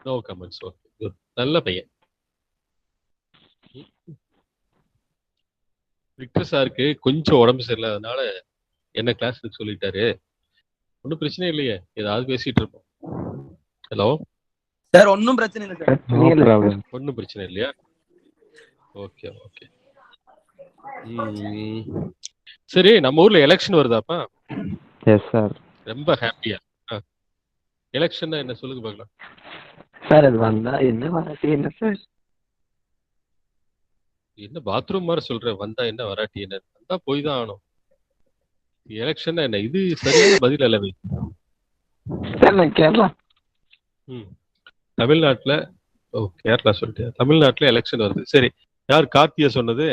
No comments. Okay, good. நல்ல பையன். Victor சாருக்கு கொஞ்சம் உடம்பு சரியில்லாதனால என்ன கிளாஸ் எடுக்க சொல்லிட்டாரு. ஒன்றும் பிரச்சனை இல்லையே, ஏதாவது பேசிட்டு இருப்போம். ஹலோ, சார் ஒன்றும் பிரச்சனை இல்லை சார். No problem. ஒன்றும் பிரச்சனை இல்லையா? Okay okay. சரி, நம்ம ஊர்ல எலெக்ஷன் வருதாப்பா? Yes, sir. ரொம்ப ஹாப்பியா? எலெக்ஷன் என்ன சொல்லுங்க பார்க்கலாம். சார் அது வந்தா என்ன வராட்டி என்ன சார்? என்ன பாத்ரூம் மாதிரி சொல்ற? வந்தா என்ன வராட்டி என்ன? வந்தா போய் தான் ஆகணும். எலெக்ஷன் என்ன? இது சரியான பதில் அல்லவே. சார் நான் கேரளா. தமிழ்நாட்டுல கேரளா சொல்லிட்டு தமிழ்நாட்டுல எலெக்ஷன் வருது. சரி, யார் கார்த்தியா சொன்னது?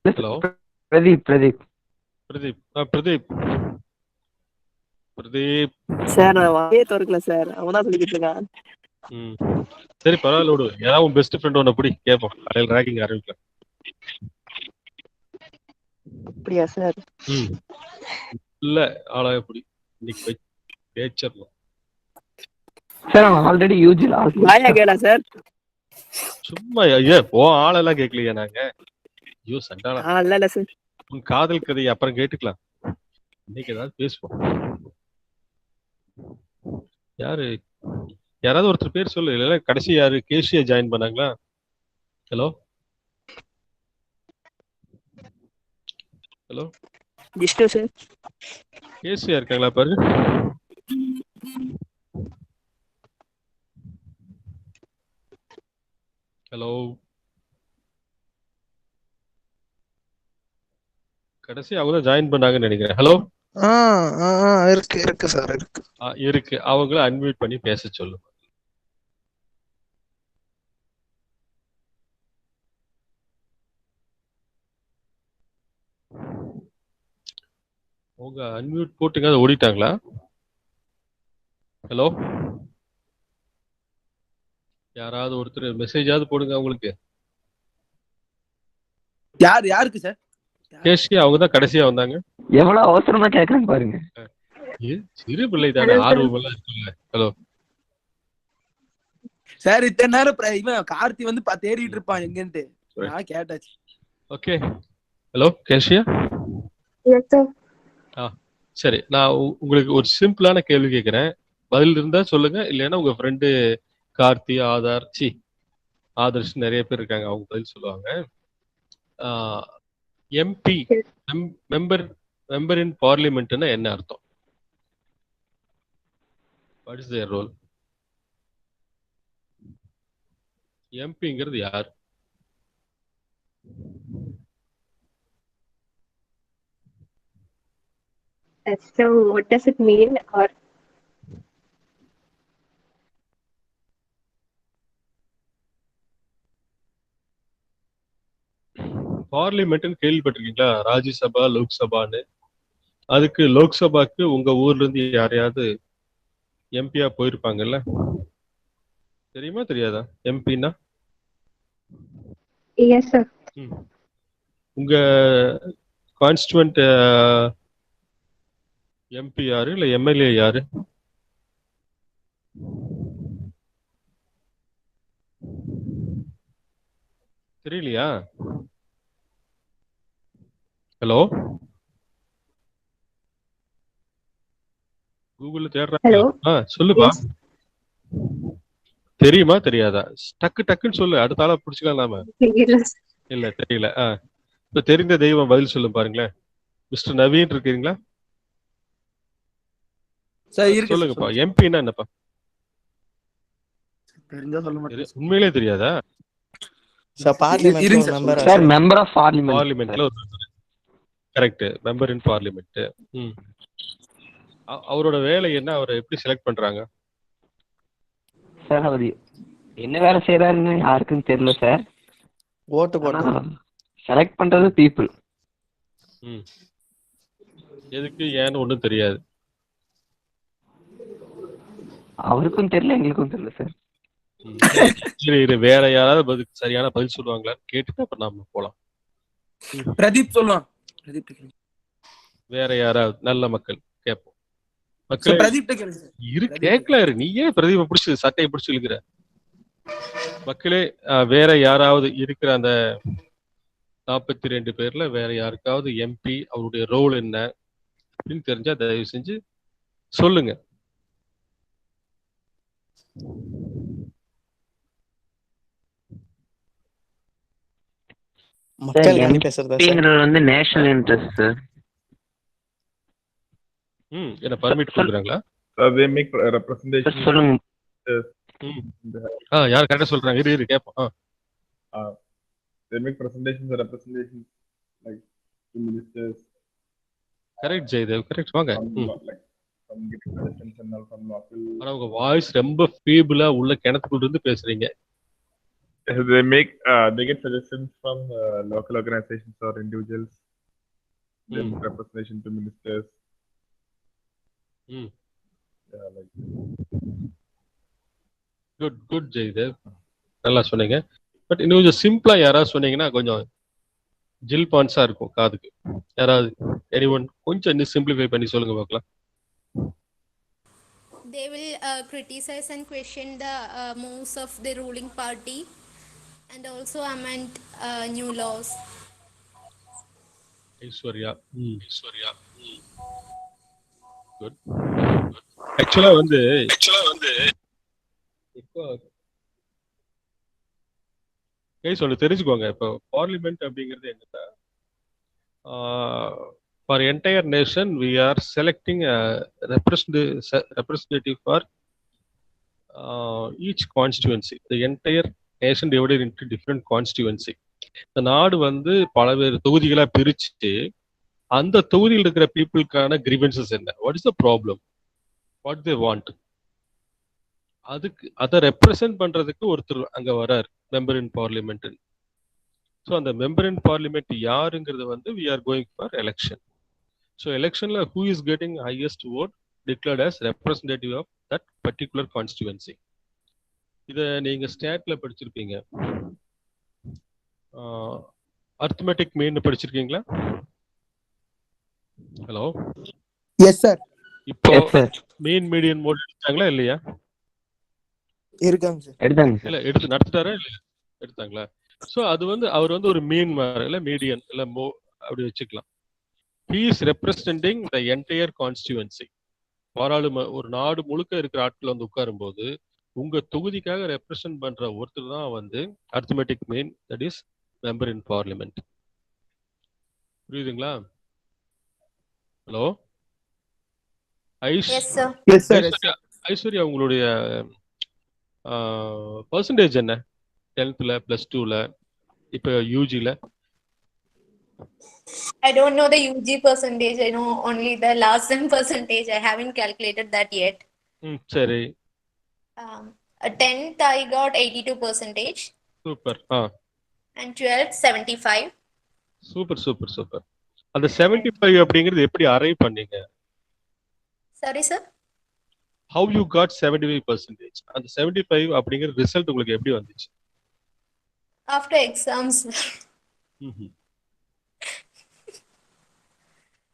ஹலோ, பிரதீப். பிரதீப். பிரதீப் பிரதீப் சார் நான் வாயே திறக்கல சார், அவன் தான் சொல்லிக்கிட்டு இருக்கான். சரி, பரவாயில்ல விடு. ஏதாவது உன் பெஸ்ட் ஃப்ரெண்ட் ஒன்று பிடி, கேட்போம். அடையில் ரேக்கிங் ஆரம்பிக்கலாம். அப்படியா சார்? இல்ல, ஆளா எப்படி இன்னைக்கு பேச்சர்லாம் சார் அவன் ஆல்ரெடி யூஜில வாயா கேடா சார். சும்மா ஐயா ஓ ஆளெல்லாம் கேட்கலையா நாங்க? ஐயோ சண்டாளா. இல்ல சார், உன் காதல் கதையை அப்புறம் கேட்டுக்கலாம். இன்னைக்கு ஏதாவது பேசுவோம். யாராவது ஒருத்தர் பேர் சொல்லு. இல்ல கடைசி யாரு கேசியா ஜாயின் பண்ணாங்களா? Hello hello, Jishnu sir. Kezia இருக்காங்களா பாரு. ஹலோ, கடைசி அவங்க தான் ஜாயின் பண்ணாங்கன்னு நினைக்கிறேன். ஹலோ, இருக்கு சார், இருக்கு. அவங்கள அன்மியூட் பண்ணி பேச சொல்லு. அவங்க அன்மியூட் போட்டுங்க. அதை ஓடிட்டாங்களா? ஹலோ, யாராவது ஒருத்தர் மெசேஜாவது போடுங்க அவங்களுக்கு. யாருக்கு சார்? கேஷி அவங்க தான் கடைசியா வந்தாங்க. எவ்வளவு அவசரமா கேக்குறாங்க பாருங்க. சிறு பிள்ளை தானே, ஆர்வம் எல்லாம் இருக்குல்ல. ஹலோ சார், இத்தனை நேரம் இவன் கார்த்தி வந்து தேடிட்டு இருப்பான் எங்கன்ட்டு நான் கேட்டாச்சு. ஓகே. Hello Keshia. சரி, நான் உங்களுக்கு ஒரு சிம்பிளான கேள்வி கேட்கிறேன். பதில் இருந்தா சொல்லுங்க, இல்லைன்னா உங்க ஃப்ரெண்டு கார்த்தி, ஆதர்ஷ் நிறைய பேர் இருக்காங்க, அவங்க பதில் சொல்லுவாங்க. எம்பி மெம்பர் இன் பார்லிமெண்ட்னா என்ன அர்த்தம்? What is their role? எம்பிங்கிறது யார்? So what does it mean? Or பார்லிமெண்ட்னு கேள்விப்பட்டிருக்கீங்களா? ராஜ்யசபா, லோக்சபான்னு. அதுக்கு லோக்சபாக்கு உங்க ஊர்ல இருந்து யாரையாவது எம்பியா போயிருப்பாங்கல்ல? தெரியுமா தெரியாதா எம்பின்னா? yes sir. உங்க கான்ஸ்டிட்யூவன்ட் எம்பி யாரு, இல்ல எம்எல்ஏ யாரு? தெரியலையா? ஹலோ, கூகுள்ல தேடுறா. சொல்லுப்பா. தெரியுமா தெரியாதா? டக்குன்னு சொல்லு, அடுத்த ஆளா புடிச்சுக்கலாம் நாம. இல்ல தெரியல. இப்ப தெரிந்த தெய்வம் பதில் சொல்லு பாருங்களேன். மிஸ்டர் நவீன் இருக்கீங்களா? சொல்லுங்கப்பா. எம்பின்னா என்னப்பா? உண்மையிலே தெரியாதா? மெம்பர் ஆஃப் பார்லிமெண்ட்ல கரெக்ட், மெம்பர் இன் பார்லிமெண்ட். அவரோட வேலை என்ன? அவரை எப்படி செலக்ட் பண்றாங்க சார்? அவர் என்ன வேலை செய்யறாருன்னு யாருக்கும் தெரியல சார். ஓட்டு போட்டு செலக்ட் பண்றது பீப்புள். எதுக்கு ஏன்னு ஒண்ணும் தெரியாது. அவருக்கும் தெரியல, எங்களுக்கும் தெரியல சார். சரி, வேற யாராவது சரியான பதில் சொல்லுவாங்களான்னு கேட்டுட்டு அப்புறம் நாம போலாம். பிரதீப் சொல்லுவான். வேற யாராவது நல்ல மக்கள் கேட்போம். மக்களே பிரதீப் கேளுங்க சார். இரு கேட்கல நீ ஏன் பிரதீப பிடிச்சி சட்டையை பிடிச்சி இழுக்கிற? மக்களே வேற யாராவது இருக்கிற அந்த 42 பேர்ல வேற யாருக்காவது எம்பி அவருடைய ரோல் என்ன அப்படின்னு தெரிஞ்சா தயவு செஞ்சு சொல்லுங்க. மக்கள் காணி பேசுறதா சார்? எம்பிங்கிறது வந்து நேஷனல் இன்ட்ரெஸ்ட் சார். என்ன பர்மிட் கொடுக்குறாங்களா? they make representation. சொல்லுங்க. யார் கரெக்டா சொல்றாங்க? இரு கேப்போம். They make presentations and representations like to ministers. Correct Jayadev, correct. வாங்க. Like from getting suggestions and all from local. ஆனா உங்க வாய்ஸ் ரொம்ப ஃபீபிளா உள்ள கிணத்துக்குள்ள இருந்து பேசுறீங்க. They get suggestions from local organizations or individuals. They make representation to ministers. Yeah, like good Jayadev, நல்லா சொன்னீங்க. பட் இன்னும் கொஞ்சம் சிம்பிளா யாராவது சொன்னீங்கன்னா கொஞ்சம் ஜில் பான்ஸா இருக்கும் காதுக்கு. யாராவது எனிவன் கொஞ்சம் இன்னும் சிம்பிளிஃபை பண்ணி சொல்லுங்க பார்க்கலாம். They will criticize and question the moves of the ruling party and also amend new laws. Aishwarya. Good. ஆக்சுவலா வந்து இப்போ ஒன்று தெரிஞ்சுக்கோங்க. இப்போ பார்லிமெண்ட் அப்படிங்கிறது என்னன்னா, for entire nation we are selecting representative for each constituency. The entire nation divided into different constituency. இந்த நாடு வந்து பலவேறு தொகுதிகளா பிரிச்சுட்டு அந்த தொகுதியில் இருக்கிற பீப்புளுக்கான கிரீவன்சஸ் என்ன, what is the problem, what they want, அதுக்கு அதை ரெப்ரசன்ட் பண்றதுக்கு ஒருத்தர் அங்க வராரு, மெம்பர் இன் பார்லிமெண்ட். ஸோ அந்த மெம்பர் இன் பார்லிமெண்ட் யாருங்கிறது வந்து we are going for election. So எலெக்ஷன்ல who is getting highest vote declared as representative of that particular constituency. இதை நீங்க ஸ்டேட்ல படிச்சிருப்பீங்க. அர்த்மெட்டிக் மீன் படிச்சிருக்கீங்களா? ஹலோ. Yes sir. இப்போ மீன் மீடியன் மோட் எடுத்தாங்களா இல்லையா? இருக்காங்க சார். இல்ல எடுத்து நடத்திட்டாரா இல்லையா? எடுத்தாங்களா? சோ அது வந்து அவர் வந்து ஒரு மீன் மாதிரி இல்ல மீடியன் இல்ல அப்படி வச்சுக்கலாம். he is representing the entire constituency. ஒரு நாடு முழுக்க இருக்கிற ஆட்கள் வந்து உட்காரும் போது உங்க தொகுதிக்காக ரெப்ரசன்ட் பண்ற ஒருத்தர் தான் வந்து arithmetic mean, that is member in parliament. புரியுதுங்களா? ஹலோ ஐஸ்வர்யா, உங்களுடைய பர்சன்டேஜ் என்ன 10th +2 இப்ப யூஜில? I don't know the UG percentage. I know only the last sem percentage. I haven't calculated that yet. சரி. 10th I got 82%. Super. And 12th 75. Super. அந்த 75 அப்படிங்கிறது எப்படி arrive பண்ணீங்க? Sorry sir. How you got 75%? அந்த 75 அப்படிங்கிற result உங்களுக்கு எப்படி வந்துச்சு? After exams.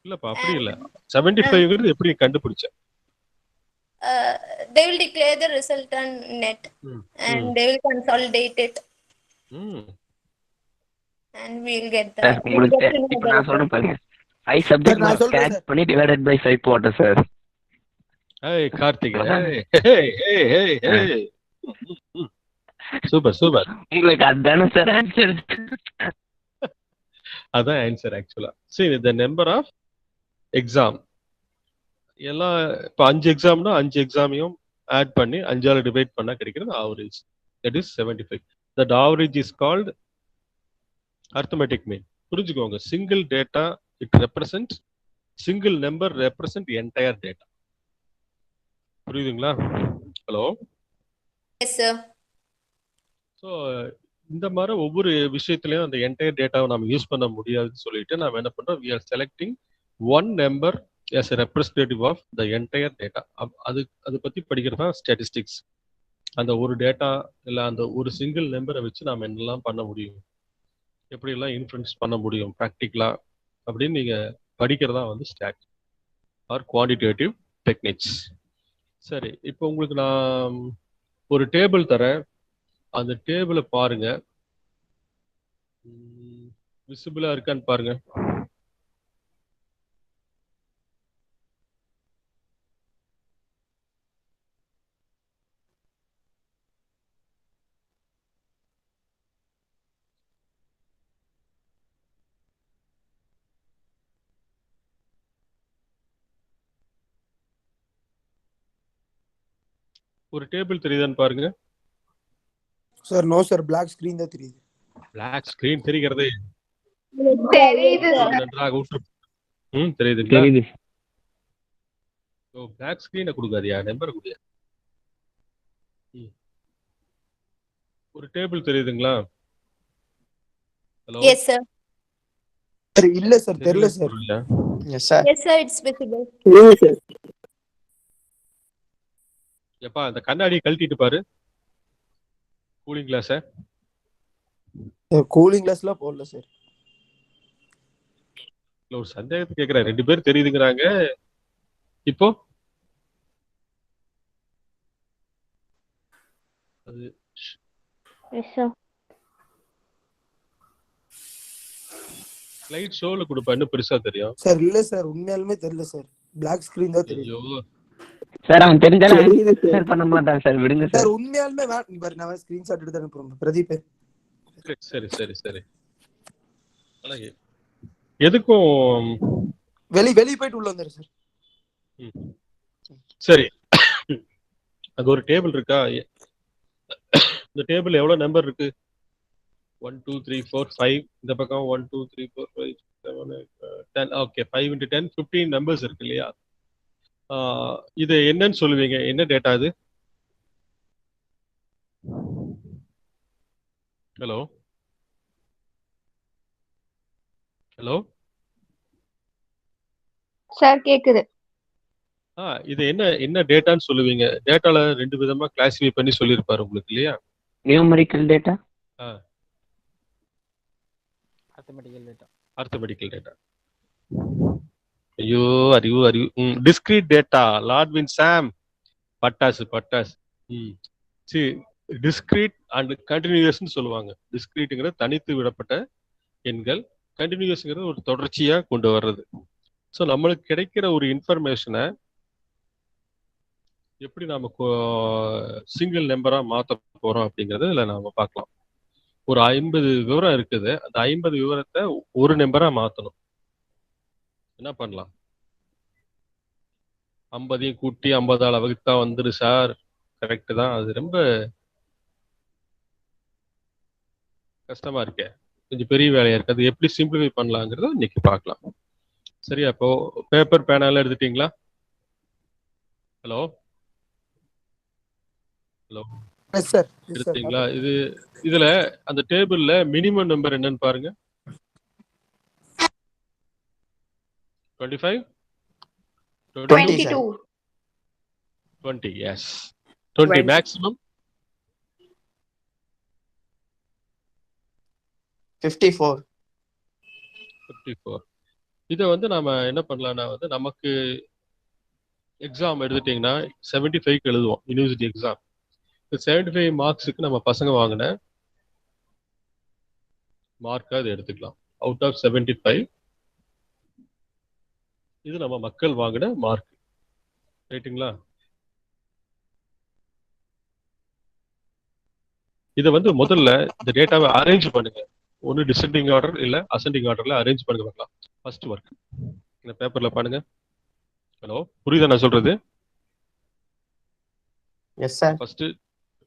இல்லப்பா அப்படி இல்ல. 75ங்கிறது எப்படி கண்டுபிடிச்ச? They will declare the result on net and they will consolidate it. And we will get the இப்போ நான் சொல்றேன் பாருங்க. 5 சப்ஜெக்ட் நான் ஸ்டார்ட் பண்ணி டிவைடட் பை 5 போட்டேன் சார். ஏய் கார்த்திக், ஏய் சூப்பர். உங்களுக்கு அதானே சார் ஆன்சர்? அதான் ஆன்சர் ஆக்சுவலா. சரி, the number of exam எல்லாம் இப்போ 5 எக்ஸாம்னா 5 எக்ஸாமையும் ஆட் பண்ணி 5ஆல டிவைட் பண்ணா கிடைக்கிறது average. That is 75. That average is called arithmetic mean. புரிஞ்சுக்கோங்க. Single data it represent, single number represent entire data. புரியுதுங்களா? ஹலோ. Yes sir. ஸோ இந்த மாதிரி ஒவ்வொரு விஷயத்துலையும் அந்த என்டையர் டேட்டாவை நம்ம யூஸ் பண்ண முடியாதுன்னு சொல்லிட்டு நம்ம என்ன பண்றோம், we are selecting one number as a representative of the entire data. அது பத்தி படிக்கிறது தான் ஸ்டாட்டிஸ்டிக்ஸ். அந்த ஒரு டேட்டா இல்லை அந்த ஒரு சிங்கிள் நம்பரை வச்சு நாம் என்னெல்லாம் பண்ண முடியும், எப்படியெல்லாம் இன்ஃப்ளூயன்ஸ் பண்ண முடியும் ப்ராக்டிக்கலா அப்படின்னு நீங்க படிக்கிறதா வந்து ஸ்டாட் ஆர் குவான்டிடேட்டிவ் டெக்னிக்ஸ். சரி, இப்போ உங்களுக்கு நான் ஒரு டேபிள் தரேன். அந்த டேபிளை பாருங்க. விசிபிளா இருக்கான்னு பாருங்க. ஒரு டேபிள் தெரியுதான்னு பாருங்க. Sir no sir, black screen தான் தெரியுது. பிளாக் ஸ்கிரீன் தெரிகிறதே. தெரியுது சார். நன்றாக ஊற்று. தெரியுதுங்களா? தெரியுது. ஓ, பிளாக் ஸ்கிரீனை கொடுக்காதியா, நம்பர் கொடுயா. ஒரு டேபிள் தெரியுதுங்களா? Hello, Yes, sir. சார் இல்ல சார், தெரியல sir. Yes, sir. Yes, sir, it's visible. Sir எப்பா அந்த கண்ணாடியை கழட்டிட்டு பாரு. கூலிங் கிளாஸ. கூலிங் கிளாஸ்லாம் போடல சார். இல்ல, ஒரு சந்தேகத்துக்கு கேக்குறேன். 2 பேர் தெரியுதுங்கிறாங்க. இப்போ அது Yes, sir. ஸ்லைட் ஷோல கொடுப்பா, இன்னும் பெருசா தெரியும். சார் இல்ல சார், உண்மையாலுமே தெரியல சார். பிளாக் ஸ்கிரீன் தான் தெரியுது. ஐயோ, சார் அவன் தெரிஞ்சாலும் தெரியுது சார். ஷேர் பண்ண மாட்டான் சார், விடுங்க சார். சார் உண்மையாலுமே பாரு, நான் ஸ்கிரீன்ஷாட் எடுத்து அனுப்புறேன் பிரதீப். சரி சரி சரி. ஆனா எதுக்கும் வெளிய போயிட்டு உள்ள வந்துரு சார். சரி, அங்க ஒரு டேபிள் இருக்கா? இந்த டேபிள் எவ்வளவு நம்பர் இருக்கு? 1 2 3 4 5. இந்த பக்கம் 1 2 3 4 5 7 8 10. ஓகே, 5 into 10 15 நம்பர்ஸ் இருக்கு இல்லையா? இது என்னன்னு சொல்லுவீங்க? என்ன டேட்டா இது? Hello hello. சார் கேக்குது. இது என்ன டேட்டான்னு சொல்லுவீங்க? டேட்டால 2 விதமா கிளாசிஃபை பண்ணி சொல்லியிருப்பாரு உங்களுக்கு இல்லையா? Numerical data, arithmetical data. ஐயோ, அறிவு. Discrete data. Lordwin Sam. பட்டாசு. சரி, டிஸ்கிரீட் அண்ட் கண்டினியூஸ்னு சொல்லுவாங்க. டிஸ்கிரீட்ங்கிறது தனித்து விடப்பட்ட எண்கள், கண்டினியூஸ்ங்கிறது ஒரு தொடர்ச்சியா கொண்டு வர்றது. ஸோ நம்மளுக்கு கிடைக்கிற ஒரு இன்ஃபர்மேஷனை எப்படி நாம சிங்கிள் நம்பரா மாற்ற போறோம் அப்படிங்கறத இதுல நாம பார்க்கலாம். ஒரு 50 விவரம் இருக்குது. அந்த 50 விவரத்தை ஒரு நம்பரா மாத்தணும். என்ன பண்ணலாம்? 50 கூட்டி 50ஆல வகுத்தா வந்துரு சார். கரெக்ட் தான். அது ரொம்ப கஷ்டமா இருக்கே, கொஞ்சம் பெரிய வேலையா இருக்கு. அது எப்படி சிம்பிளிஃபை பண்ணலாங்கிறத இன்னைக்கு பார்க்கலாம். சரியா? அப்போ பேப்பர் பேனால எடுத்துட்டீங்களா? Hello hello, yes sir. எடுத்தீங்களா? இதுல அந்த டேபிள்ல மினிமம் நம்பர் என்னன்னு பாருங்க. 25 22. 20. Yes, 20. Maximum 54. 54. இதை வந்து நாம என்ன பண்ணலாம்னா வந்து நமக்கு எக்ஸாம் எடுத்துட்டீங்கன்னா 75க்கு எழுதுவோம் யூனிவர்சிட்டி எக்ஸாம். இந்த 75 மார்க்ஸுக்கு நம்ம பசங்க வாங்கின மார்க்கா இதை எடுத்துக்கலாம். அவுட் ஆஃப் 75 இது நம்ம மக்கள் வாங்கின மார்க். ரைட்டுங்களா? இதை வந்து முதல்ல இந்த டேட்டாவை அரேஞ்ச் பண்ணுங்க. ஒன்று டிசெண்டிங் ஆர்டர் இல்ல அசெண்டிங் ஆர்டர்ல அரேஞ்ச் பண்ணி பார்க்கலாம். ஃபர்ஸ்ட் ஒர்க் இந்த பேப்பர்ல பாருங்க. ஹலோ, புரியுதா நான் சொல்றது? Yes, sir. ஃபர்ஸ்ட்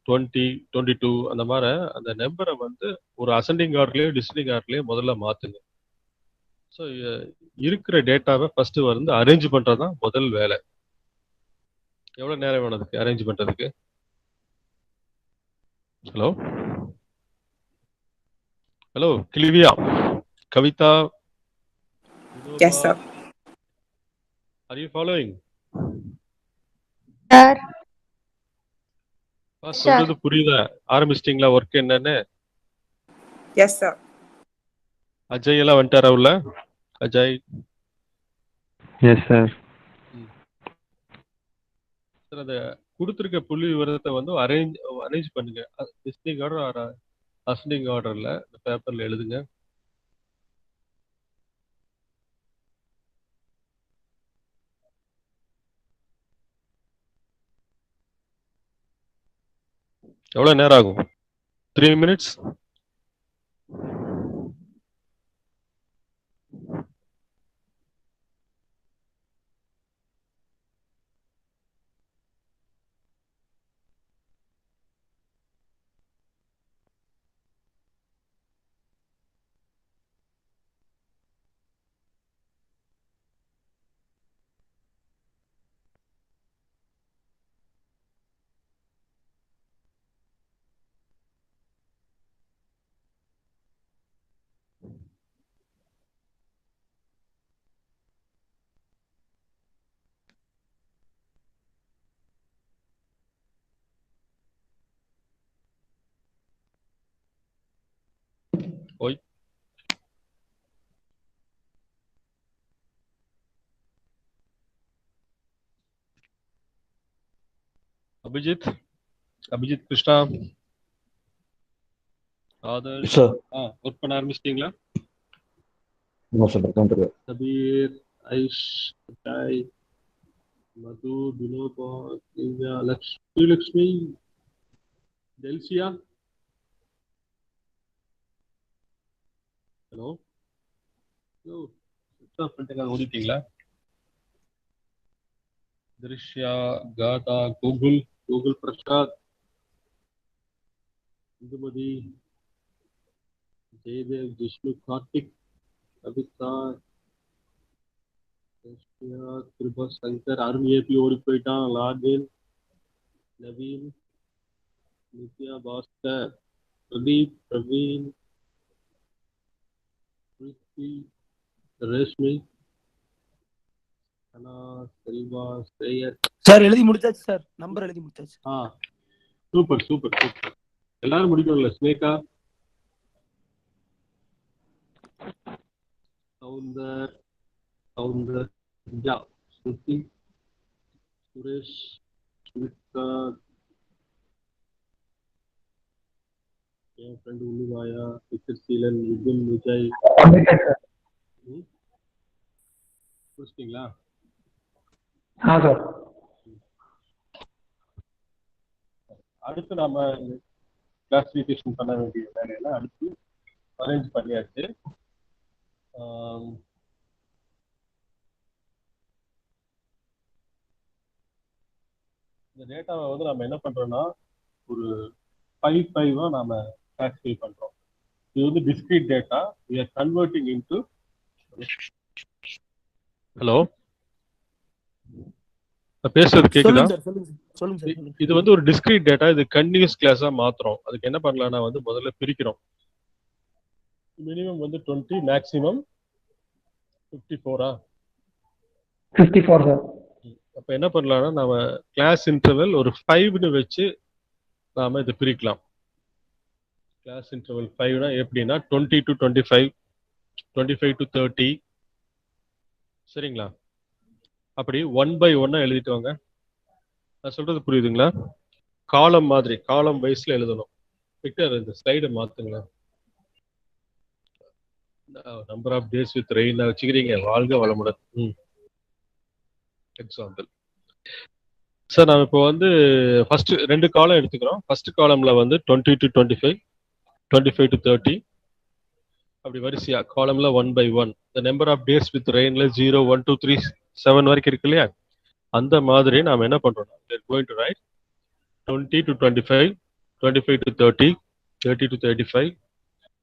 20 22 அந்த மாதிரி அந்த நம்பரை வந்து ஒரு அசெண்டிங் ஆர்டர்லயோ டிசெண்டிங் ஆர்டர்லயோ முதல்ல மாத்துங்க. ஸோ இருக்கிற டேட்டாவை ஃபர்ஸ்ட் வந்து அரேஞ்ச் பண்றதுதான் முதல் வேலை. எவ்வளவு நேரம் வேணும் அதுக்கு அரேஞ்ச் பண்றதுக்கு? Hello hello, Clivia, Kavitha, Yes, sir. Are you following? Sir. சொல்றது புரியுதா? ஆரம்பிச்சிட்டீங்களா ஒர்க் என்னன்னு? Yes sir. அஜய் எல்லாம் வந்துட்டாரா உள்ள? அஜய். Yes sir. சார் அதை கொடுத்துருக்க புள்ளி விவரத்தை வந்து அரேஞ்ச் பண்ணுங்க. டிஸ்டிங் ஆர்டர் ஆர் அசெண்டிங் ஆர்டர்ல இந்த பேப்பர்ல எழுதுங்க. எவ்வளவு நேரம் ஆகும்? 3 minutes. ஓய் அபிஜித் கிருஷ்ணா ஆதர்ஷ் சார் ஒர்க் பண்ண ஆரம்பிச்சிட்டீங்களா? சார் கவுண்டர் கபீர், ஐஷ், அஜய், மது, வினோபா, திவ்யா, ஸ்ரீலக்ஷ்மி, டெல்சியா. ஹலோ ஓடிட்டீங்களா? திருஷ்யா, காதா, கூகுள் பிரசாத், இந்துமதி, ஜெயதேவ், ஜிஷ்ணு, கார்த்திக், கவிதா, கிருபா, சங்கர், அருண் ஏபி ஓடி போயிட்டான், லாகின், நவீன், நித்யா, பாஸ்கர், பிரதீப், பிரவீன், பிரீத்தி, ரேஷ்மி, அனா, செல்வா, ஸ்ரேயர். சார் எழுதி முடிச்சாச்சு சார், நம்பர் எழுதி முடிச்சாச்சு. சூப்பர். எல்லாரும் முடிக்கணும்ல? ஸ்னேகா, சவுந்தர், ஸ்ருதி, சுரேஷ், சுமித்ரா, என் ஃப்ரெண்டு உள்ளுவாயா, சீலன், விபின், விஜய். முடிச்சிட்டீங்களா? சார் அடுத்து நாம கிளாசிஃபிகேஷன் பண்ண வேண்டிய வேலையெல்லாம் அடுத்து அரேஞ்ச் பண்ணியாச்சு. இந்த டேட்டாவை வந்து நம்ம என்ன பண்றோம்னா ஒரு 5 நாம கிளாசிஃபை பண்றோம். இது வந்து discrete data. we are converting into. Hello, பேசுறது கேக்குதா? சொல்லுங்க சார். இது வந்து ஒரு டிஸ்கிரீட் டேட்டா. இது கண்டினியூஸ் கிளாஸா மாத்துறோம். அதுக்கு என்ன பண்ணலாம்னா வந்து முதல்ல பிரிக்கிறோம். மினிமம் வந்து 20, மேக்ஸிமம் 54. 54 சார். அப்ப என்ன பண்ணலாம்னா நாம கிளாஸ் இன்டர்வல் ஒரு 5ன்னு வச்சு நாம இதை பிரிக்கலாம். கிளாஸ் இன்டர்வல் 5னா எப்படின்னா 20 to 25, 25 to 30. சரிங்களா? அப்படி 1 by 1 எழுதிட்டு வாங்க. நான் சொல்றது புரியுதுங்களா? காலம் மாதிரி, காலம் வைஸ்ல எழுதணும். விக்டர், இந்த ஸ்லைடை மாத்துங்க. Number of days with rain வச்சுக்கிறீங்க. வாழ்க வளமுடன். எக்ஸாம்பிள் சார், நம்ம இப்போ வந்து ஃபர்ஸ்ட் 2 காலம் எடுத்துக்கிறோம். ஃபர்ஸ்ட் காலம்ல வந்து 20 to 25, 25 to 30. அப்படி வரிசையா காலம்ல 1 by 1. the number of days with rainல 0, 1, 2, 3, 7 வரைக்கும் இருக்கு இல்லையா? அந்த மாதிரி நாம என்ன பண்றோம்? we are going to write 20 to 25, 25 to 30, 30 to 35,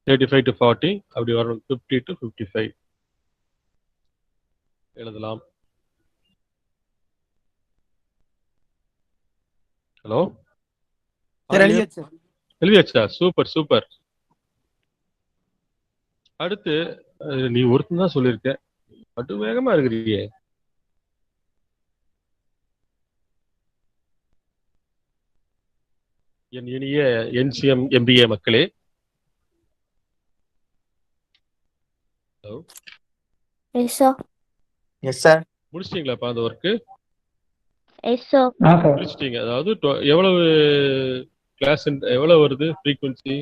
35 to 40, அப்படி வரணும். 50 to 55 எழுதலாம். ஹலோ, எழுதியாச்சா? சூப்பர். அடுத்து நீ ஒருத்தன் தான் சொல்லியிருக்க, அது வேகமா இருக்கிறீங்க. என் இனிய NCM MBA மக்களே, எஸ் சார். முடிச்சிட்டீங்களாப்பா அந்த ஒர்க்கு? Yes sir sir. முடிச்சிட்டீங்க. அதாவது எவ்வளவு கிளாஸ் எவ்வளவு வருது ஃப்ரீக்வன்சி?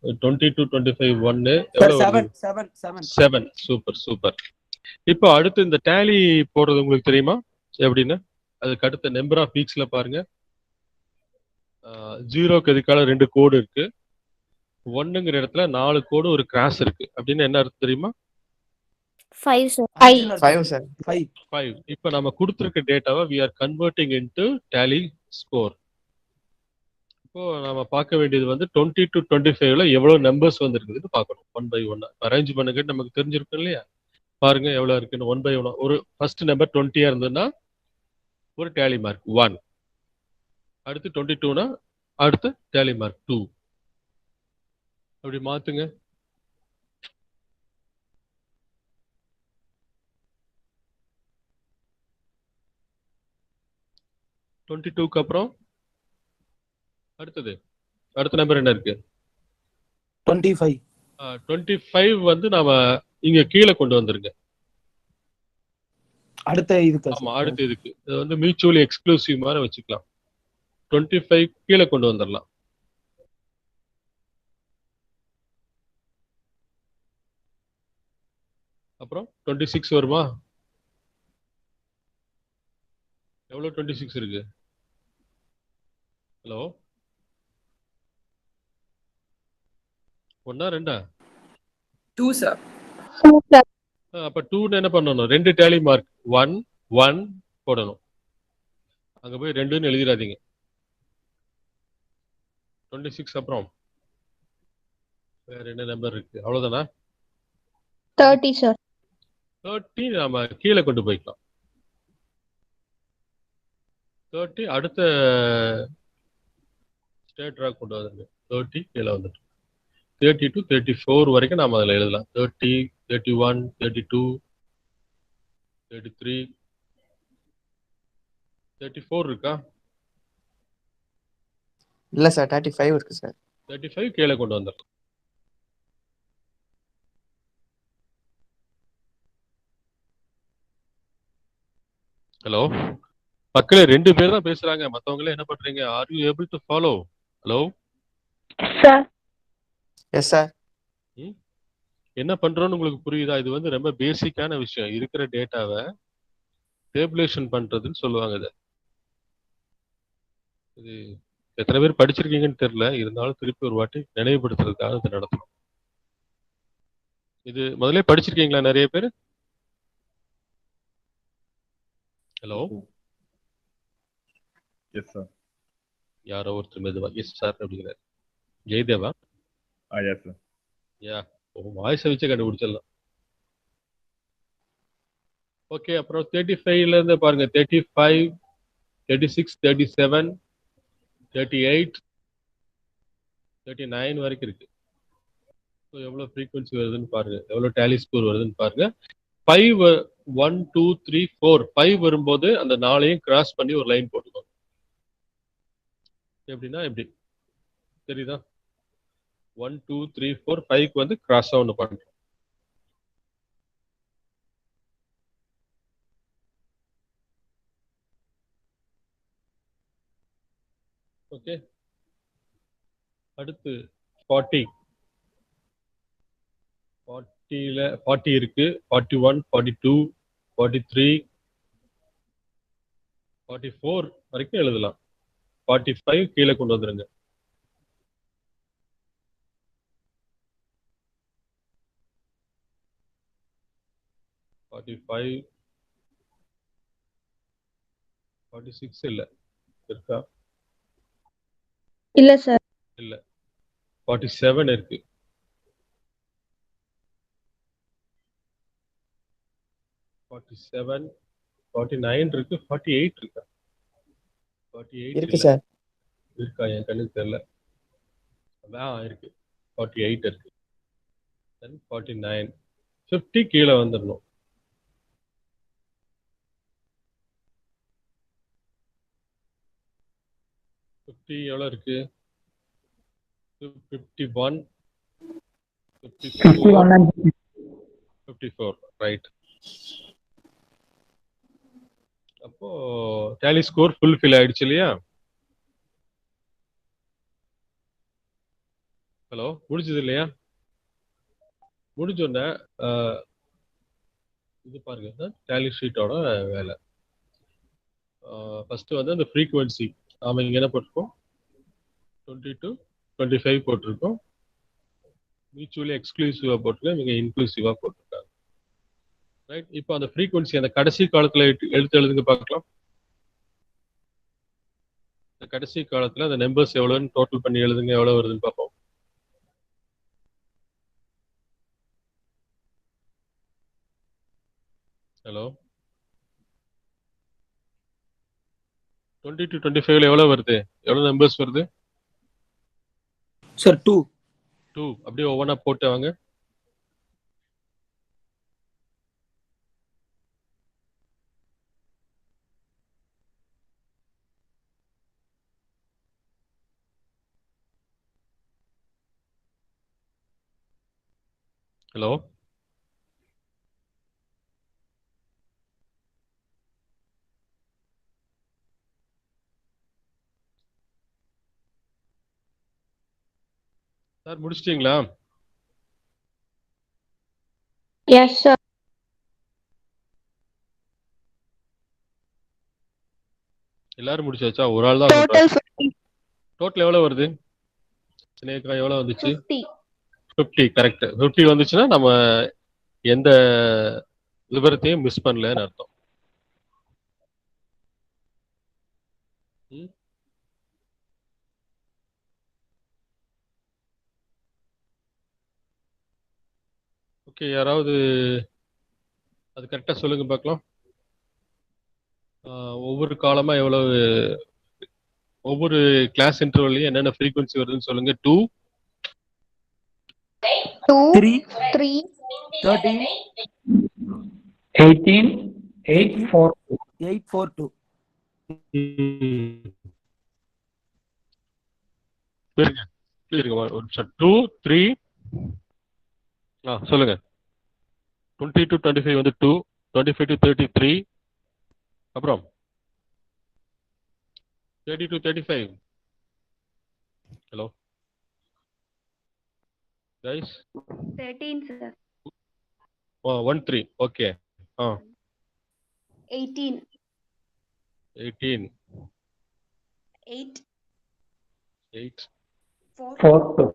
20 to 25 1 சார் எவ்வளவு வருது? 7. 7. Super super. இப்போ அடுத்து இந்த டேலி போடுறது உங்களுக்கு தெரியுமா எப்படின்னு? அதுக்கு அடுத்த நம்பர் ஆஃப் வீக்ஸ்ல பாருங்க. 0க்கு எதுக்கால 2 கோடு இருக்கு. 1ங்கிற இடத்துல 4 கோடு ஒரு கிராஸ் இருக்கு. அப்படின்னு என்ன அர்த்தம் தெரியுமா? 5 sir. 5 sir. 5. இப்போ நம்ம கொடுத்துருக்க டேட்டாவை we are converting into tally score. இப்போ நம்ம பார்க்க வேண்டியது வந்து 20 to 25ல எவ்வளவு நம்பர்ஸ் வந்திருக்குதுன்னு பார்க்கணும். 1 by 1 அரேஞ்ச் பண்ணுங்க. நமக்கு தெரிஞ்சிருக்கும் இல்லையா? பாருங்க எவ்வளவு இருக்குன்னு. 1 by 1 ஒரு ஃபர்ஸ்ட் நம்பர் 20 இருந்ததுன்னா ஒரு டேலி மார்க் 1. அடுத்து 22னா அடுத்து டேலி மார்க் 2. அப்படி மாத்துங்க. க்கு அப்புறம் அடுத்த நம்பர் என்ன இருக்கு? 25. 25 வந்து நாம இங்க கீழே கொண்டு வந்துருங்க. அடுத்த இதுக்கு ஆமா, அடுத்த இதுக்கு இது வந்து மியூச்சுவலி எக்ஸ்க்ளூசிவ் மாதிரி வச்சுக்கலாம். 25 கீழே கொண்டு வந்துடலாம். அப்புறம் 26 வருமா? எவ்வளவு 26 இருக்கு? ஹலோ, 1 2? 2 சார். அப்ப 2 என்ன பண்ணணும்? 2 டேலி மார்க் 1 1 போடணும். அங்க போய் 2ன்னு எழுதிடாதீங்க. 26 அப்புறம் வேற என்ன நம்பர் இருக்கு? அவ்வளவுதானா? 30 சார். 30 நாம கீழே கொண்டு போய்க்கலாம். 30 அடுத்த ஸ்டேட்டரா கொண்டு வந்துருங்க. 30 கீழே வந்துட்டு 30 to 34 வரைக்கும் நாம அதில் எழுதலாம். 30 31 32 33 34 இருக்கா? இல்ல சார் 35 இருக்கு சார். 35 கீழே கொண்டு வந்துடலாம். ஹலோ, மக்களே 2 பேர் தான் பேசுறாங்க. மத்தவங்களே என்ன பண்றீங்க? Are you able to follow? Hello sir. Yes sir. என்ன பண்றோம்னு உங்களுக்கு புரியுதா? இது வந்து ரொம்ப பேசிக்கான விஷயம். இருக்கிற டேட்டாவை டேபுலேஷன் பண்றதுன்னு சொல்லுவாங்க. இது எத்தனை பேர் படிச்சிருக்கீங்கன்னு தெரியல. இருந்தாலும் திருப்பி ஒரு வாட்டி நினைவுபடுத்துறதுக்காக இதை நடத்தணும். இது முதல்ல படிச்சிருக்கீங்களா நிறைய பேர்? Hello, yes sir. யாரோ ஒருத்தர் மெதுவா எஸ் சார் அப்படிங்கிறார். ஜெயதேவா? Yes sir. யா, வாய்ஸை வச்சு கண்டுபிடிச்சிடலாம். ஓகே, அப்புறம் 35ல இருந்து பாருங்க. 35 36 37 38 39 வரைக்கும் இருக்கு. ஸோ எவ்வளோ ஃப்ரீக்வன்சி வருதுன்னு பாருங்க, எவ்வளோ டேலி ஸ்கோர் வருதுன்னு பாருங்க. 5 1 2 3 4 5 வரும்போது அந்த 4ஐயும் கிராஸ் பண்ணி ஒரு லைன் போட்டுக்கோங்க. எப்படின்னா எப்படி தெரியுதா? 1 2 3 4 5க்கு வந்து கிராஸா ஒன்று பண்றோம். ஓகே, அடுத்து 40 இருக்கு. 41 42 43 44 வரைக்கும் எழுதலாம். 45 கீழே கொண்டு வந்துருங்க. $45 46 இல்ல இருக்கா? இல்ல சார். இல்ல, 47 இருக்கு. 47 49 இருக்கு. 48 இருக்கா? 48 இருக்கு இல்ல. சார். இருக்கா? என் கண்ணுக்கு தெரியல. அதான் இருக்கு. 48 இருக்கு. Then 49 50 கீழே வந்துடணும். 50 எவ்வளோ இருக்கு? 51 51 and 54 ரைட். அப்போ டேலி ஸ்கோர் ஃபுல்ஃபில் ஆயிடுச்சு இல்லையா? ஹலோ, முடிஞ்சது இல்லையா? முடிஞ்சோடனே இது பாருங்க, டேலி ஷீட்டோட வேலை. ஃபர்ஸ்ட் வந்து அந்த ஃப்ரீக்வன்சி நாம இங்க என்ன போட்டிருக்கோம், 20 to 25 போட்டிருக்கோம். மியூச்சுவலி எக்ஸ்க்ளூசிவா போட்டிருக்கோம், இவங்க இன்க்ளூசிவா போட்டிருக்காங்க. ரைட். இப்போ அந்த ஃப்ரீக்வன்சி அந்த கடைசி காலத்துல எடுத்து எழுதுங்க பார்க்கலாம். இந்த கடைசி காலத்துல அந்த நம்பர்ஸ் எவ்வளவுன்னு டோட்டல் பண்ணி எழுதுங்க, எவ்வளவு வருதுன்னு பார்ப்போம். ஹலோ, 20 to 25ல எவ்வளவு வருது, எவ்வளவு நம்பர்ஸ் வருது? சார் 2. 2. அப்படியே ஒவ்வொன்றா போட்டு வாங்க. ஹலோ, சார் முடிச்சிட்டீங்களா? Yes, sir. எல்லாரும் முடிச்சாச்சா? ஒரு ஆள் தான் Total சொல்றாரு. டோட்டல் எவ்வளவு வருது? சினேகா எவ்வளவு வந்துச்சு? 50. 50. கரெக்ட். 50 வந்துச்சுன்னா நம்ம எந்த விவரத்தையும் மிஸ் பண்ணலன்னு அர்த்தம். ஓகே, யாராவது அது கரெக்டா சொல்லுங்க பார்க்கலாம். ஒவ்வொரு காலமா எவ்வளவு, ஒவ்வொரு கிளாஸ் இன்டர்வல்லையும் என்னென்ன ஃப்ரீக்வன்சி வருதுன்னு சொல்லுங்க. 2, 2, 3, 3, 13, 18, 842. 842. இருங்க இருங்க ஒரு நிமிஷம். 2, 3 சொல்லுங்க. 20 to 25 வந்து 2, 25 to 33, அப்புறம் 30 to 35. Hello guys. 13, sir. 13. Okay. 18, 18, 8, 8, 42.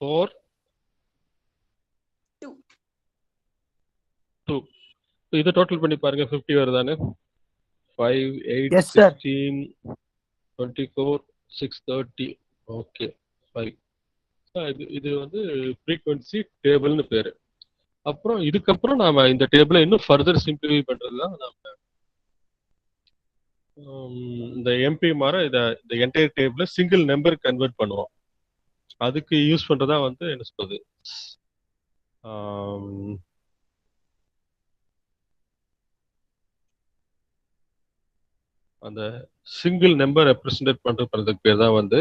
4, 2. 2. இதை டோட்டல் பண்ணி பாருங்க, 50 வருதானு. 5, 8, Yes, sir. 16, 24, 630. ஓகே, 5. இது வந்து ஃப்ரீக்வன்சி டேபிள்னு பேரு. அப்புறம் இதுக்கப்புறம் நாம இந்த டேபிளை இன்னும் ஃபர்தர் சிம்பிளிஃபை பண்றதுதான் நாம இந்த எம்பி மாற இந்த என்டையர் டேபிள சிங்கிள் நம்பர் கன்வெர்ட் பண்ணுவோம். அதுக்கு யூஸ் பண்றதா வந்து என்ன சொல்றது, அந்த சிங்கிள் நம்பர் ரெப்ரசன்ட் பண்றதுக்கு பேர் தான் வந்து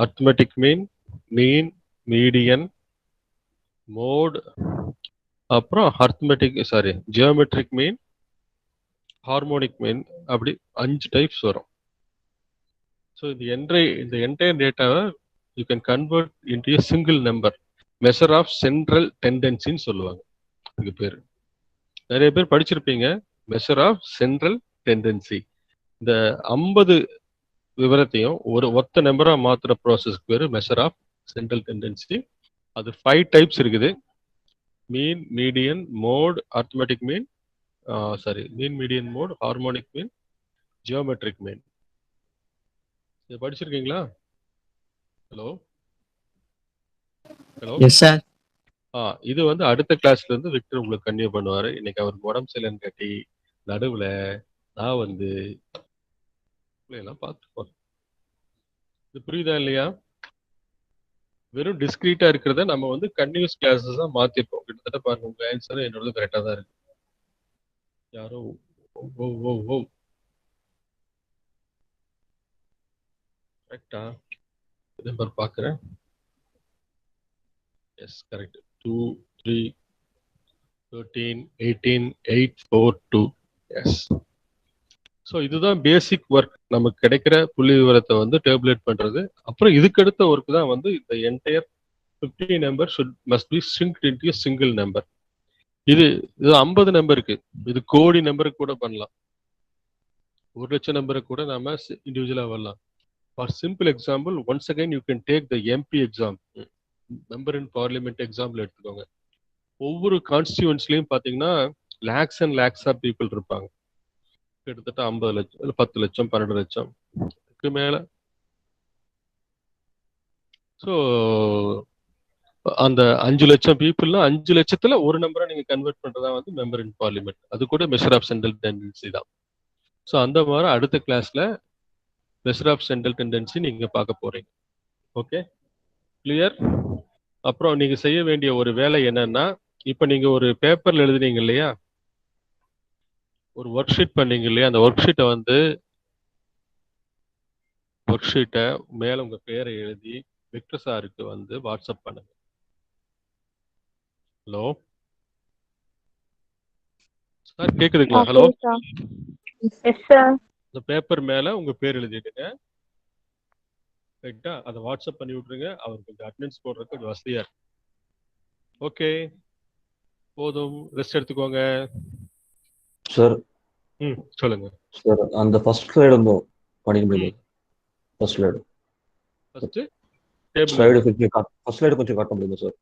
arithmetic mean, mean, median, mode, அப்புறம் ஜியோமெட்ரிக் மீன், ஹார்மோனிக் மீன், அப்படி 5 டைப்ஸ் வரும். ஸோ இந்த என்டையர் டேட்டாவை you can convert into a single number, measure of central டெண்டன்சின்னு சொல்லுவாங்க. இதுக்கு பேர் நிறைய பேர் படிச்சிருப்பீங்க, மெஷர் ஆஃப் சென்ட்ரல் டெண்டன்சி. இந்த 50 விவரத்தையும் ஒரு ஒத்த நம்பரா மாத்துற ப்ராசஸ்க்கு பேரு மெஷர் ஆஃப் சென்ட்ரல் டெண்டன்சி. அது 5 டைப்ஸ் இருக்குது: mean, median, mode, arithmetic mean, mean, median, mode, harmonic mean, geometric mean. இது படிச்சிருக்கீங்களா? Hello hello. Yes sir. இது வந்து அடுத்த கிளாஸ்ல இருந்து விக்டர் உங்களுக்கு கன்டினியூ பண்ணுவாரு. இன்னைக்கு அவருக்கு உடம்பு சரியில்லைன்னு காட்டி நடுவுல நான் வந்து எல்லாம் பார்த்து. இது புரியுதா இல்லையா? வெறும் டிஸ்கிரீட்டா இருக்கிறத நம்ம வந்து கண்டினியூஸ் கிளாஸஸ் தான் மாத்திருக்கோம். கிட்டத்தட்ட பாருங்க, உங்க ஆன்சர் என்னோட கரெக்டா தான் இருக்கு. யாரோ கரெக்டா நம்பர் பாக்குறேன். S, correct. 2, 3, 13, 18, 8, 4, 2. எஸ். ஸோ இதுதான் பேசிக் ஒர்க். நமக்கு கிடைக்கிற புள்ளி விவரத்தை வந்து டேபுலேட் பண்றது. அப்புறம் இதுக்கு அடுத்த ஒர்க் தான் வந்து இந்த entire 50 number must be synced into single number. இது 50 நம்பருக்கு, இது கோடி நம்பருக்கு கூட பண்ணலாம். 1 லட்சம் நம்பருக்கு கூட நாம இண்டிவிஜுவலா வரலாம். For simple example, once again you can take the MP exam, member in parliament example எடுத்துக்கோங்க. ஒவ்வொரு கான்ஸ்டியூன்ஸ்லயும் பாத்தீங்கன்னா lakhs and lakhs of people இருப்பாங்க. கிட்டத்தட்ட 50 லட்சம், 10 லட்சம், 12 லட்சம் மேல. ஸோ அந்த 5 லட்சம் பீப்புள்னா 5 லட்சத்துல ஒரு நம்பரை நீங்க கன்வெர்ட் பண்றதா வந்து மெம்பர் இன் பார்லிமெண்ட். அது கூட மெஷர் ஆஃப் சென்ட்ரல் டெண்டன்சி தான். ஸோ அந்த மாதிரி அடுத்த கிளாஸ்ல மெஷர் ஆஃப் சென்ட்ரல் டெண்டன்சி நீங்க பார்க்க போறீங்க. Okay, clear? அப்புறம் நீங்க செய்ய வேண்டிய ஒரு வேலை என்னன்னா, இப்ப நீங்க ஒரு பேப்பர்ல எழுதுனீங்க இல்லையா, ஒரு ஒர்க் ஷீட் பண்ணீங்க இல்லையா, அந்த ஒர்க் ஷீட்டை மேல உங்க பேரை எழுதி விக்டர் சாருக்கு வந்து வாட்ஸ்அப் பண்ணுங்க. ஹலோ சார், கேக்குதுங்களா? Hello, yes sir. அந்த பேப்பர் மேல உங்க பேர் எழுதிடுங்க. ரைட்டா? அதை வாட்ஸ்அப் பண்ணி விட்டுருங்க. அவருக்கு கொஞ்சம் அட்டெண்டன்ஸ் போடுறதுக்கு கொஞ்சம் வசதியா இருக்கு. ஓகே, போதும், ரெஸ்ட் எடுத்துக்கோங்க. சார் சொல்லுங்க சார். அந்த ஃபர்ஸ்ட் ஸ்லைடு வந்து பண்ணிக்க முடியாது. ஃபர்ஸ்ட் ஸ்லைடு கொஞ்சம் காட்ட முடியுமா சார்?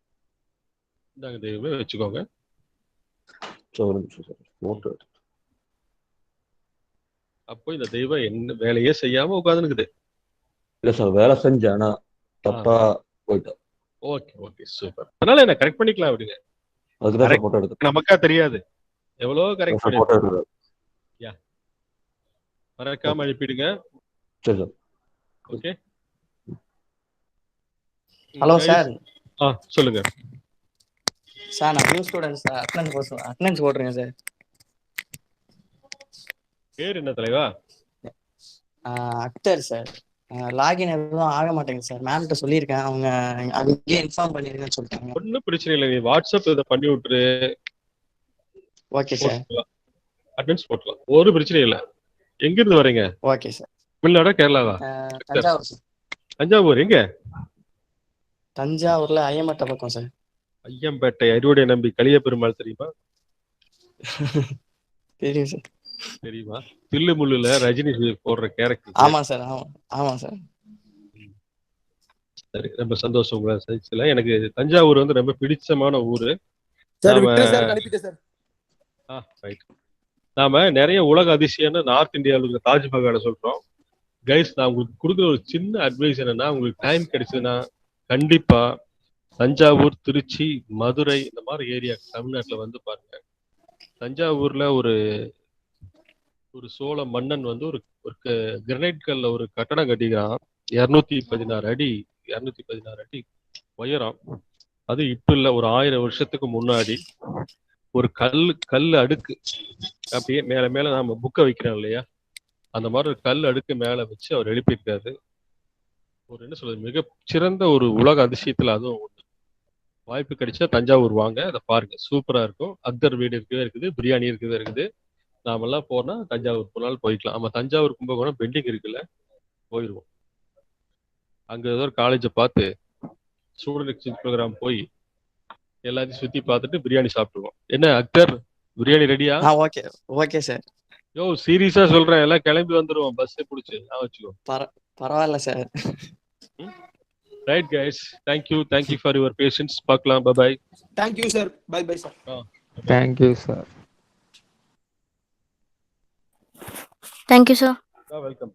இந்தாங்க, தெய்வமே வச்சுக்கோங்க. சார் ஒரு நிமிஷம் சார், ஃபோட்டோ. அப்போ இந்த தெய்வம் என்ன வேலையே செய்யாம உட்காந்துருக்குது. இல்ல சார், வேலை செஞ்சேன், ஆனா தப்பா போயிட்டேன். Okay okay, super. அதனால என்ன கரெக்ட் பண்ணிக்கலாம் விடுங்க. அதுதான் ஃபோட்டோ எடுத்து நமக்கா தெரியாது எவ்வளவு கரெக்ட் ஃபோட்டோ பண்ணி எடுத்து. மறக்காம அனுப்பிடுங்க. சரி சார். ஓகே. Hello sir. சொல்லுங்க சார். நான் நியூ ஸ்டூடெண்ட் சார். அட்டெண்டன்ஸ் போட்டுருங்க சார். பேர் என்ன தலைவா? அக்தர் சார். லாகின் எதுவும் ஆக மாட்டேங்குது சார். மேம்கிட்ட சொல்லியிருக்கேன், அவங்க அங்கேயே இன்ஃபார்ம் பண்ணிருங்கன்னு சொல்லிட்டாங்க. ஒன்றும் பிரச்சனை இல்லை, நீ வாட்ஸ்அப் இதை பண்ணி விட்டுரு. Okay sir. அட்டெண்டன்ஸ் போட்டலாம், ஒரு பிரச்சனை இல்லை. எங்க இருந்து வரீங்க? Okay sir. தமிழ்நாடா கேரளாவா? தஞ்சாவூர் சார். தஞ்சாவூர் எங்க? தஞ்சாவூர்ல ஐயம்பேட்டை பக்கம் சார். ஐயம்பேட்டை அறுவடை நம்பி கலிய பெருமாள் தெரியுமா? தெரியும் சார். தெரியுமா? தில்லு முள்ளுல ரஜினி போடுற கேரக்டர். ஆமா சார். ஆமா சார். சரி, ரொம்ப சந்தோஷம் உங்களை சந்திச்சல. எனக்கு தஞ்சாவூர் வந்து ரொம்ப பிடிச்சமான ஊரு. நாம நிறைய உலக அதிசயம்னு நார்த் இந்தியாவில் இருக்கிற தாஜ்மஹாலை சொல்றோம். கைஸ், நான் உங்களுக்கு கொடுக்குற ஒரு சின்ன அட்வைஸ் என்னன்னா, உங்களுக்கு டைம் கிடைச்சதுன்னா கண்டிப்பா தஞ்சாவூர், திருச்சி, மதுரை இந்த மாதிரி ஏரியா தமிழ்நாட்டுல வந்து பாருங்க. தஞ்சாவூர்ல ஒரு சோழ மன்னன் வந்து ஒரு கிரனைட் கல்ல ஒரு கட்டடம் கட்டிக்கிறான். 216 அடி உயரம். அது இப்ப இல்ல, ஒரு 1000 வருஷத்துக்கு முன்னாடி ஒரு கல் அடுக்கு அப்படியே மேல மேல நாம புக்கை வைக்கிறோம் இல்லையா, அந்த மாதிரி ஒரு கல் அடுக்கு மேல வச்சு அவர் எழுப்பியிருக்காரு. ஒரு என்ன சொல்றது, மிக சிறந்த ஒரு உலக அதிசயத்துல அதுவும் ஒண்ணு. வாய்ப்பு கிடைச்சா தஞ்சாவூர் வாங்க, அதை பாருங்க, சூப்பரா இருக்கும். அக்தர் வீடு இருக்கவே இருக்குது, பிரியாணி இருக்கவே இருக்குது. நாமெல்லாம் போனா தஞ்சாவூர் போனாலும் போய்க்கலாம். ஆமா, தஞ்சாவூர் கும்பகோணம் பெண்டிங் இருக்குல்ல, போயிடுவோம். அங்க ஏதோ ஒரு காலேஜை பார்த்து ஸ்டூடெண்ட் எக்ஸ்சேஞ்ச் ப்ரோக்ராம் போய் எல்லாத்தையும் சுத்தி பார்த்துட்டு பிரியாணி சாப்பிடுவோம். என்ன அக்தர், பிரியாணி ரெடியா? Okay okay sir. யோ, சீரியஸா சொல்றேன், எல்லாம் கிளம்பி வந்துருவோம், பஸ்ஸே பிடிச்சி. நான் வச்சுக்கோ. பரவாயில்ல sir. Right guys, thank you for your patience. பார்க்கலாம், bye bye. Thank you sir. Bye bye sir. Thank you sir. Thank you, sir. Welcome.